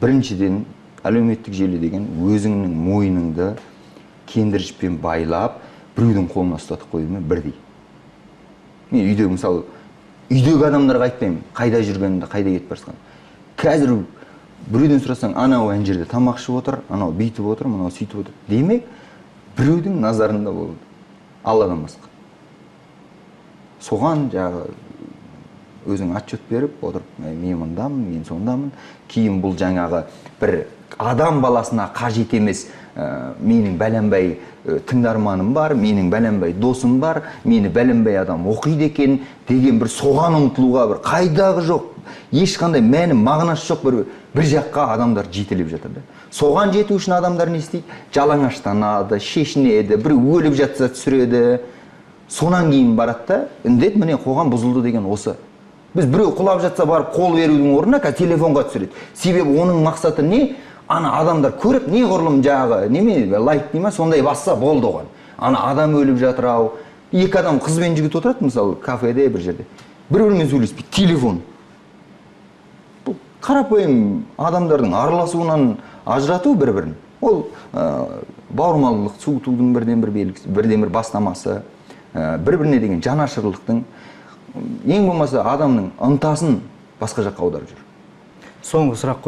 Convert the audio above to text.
біріншіден әлеуметтік желі деген өзіңнің мойныңды кендірішпен байлап біреудің қолына ұстатып қоюмен бірдей. Мен үйде мысалы үйдегі адамдарға айтпаймын, қайда жүргенімді, қайда кетіп бара жатқанымды. Қазір біреуден сұрасаң, анау ана жерде тамақ ішіп отыр, анау бүйтіп отыр, мынау сөйтіп отыр. Демек, біреудің назарында болды. Алладан басқа. Соған жағы өзің отчет беріп отырып, мен мұндамын, мен сондамын. Кейін бұл жаңағы бір адам баласына қажет емес, менің бәленбай тыңдарманым бар, менің бәленбай досым бар, мені бәленбай адам оқиды екен деген бір соған ұмтылуға бір қайдағы жоқ, ешқандай мәні мағынасы жоқ бір жаққа адамдар жетелеп жатыр да. Соған жету үшін адамдар не істейді? Жалаңаштанады, шешінеді, бір өліп жатса түсіреді. Сонан кейін барады да, індет міне қоғам бұзылды деген осы. Біз біреу құлап жатса барып қол берудің орнына телефонға түсіреді. Себебі оның мақсаты не? Ана адамдар көріп, не ғұрлым жағы, неме лайк дейма, сондай басса болды оған. Ана адам өліп жатыр ау. Екі адам қыз бен жігіт отырады, мысалы, кафеде бір жерде. Бір-бірімен сөйлеспейді, телефон. Бұл қарапайым адамдардың араласуынан ажырату бір-бірін. Ол бауырмалдық, суытудың бірден-бір белгісі, бірден-бір бастамасы, бір-біріне деген жанашырлықтың, ең болмаса адамның ынтасын басқа жаққа аударып жүр. Соңғы сұрақ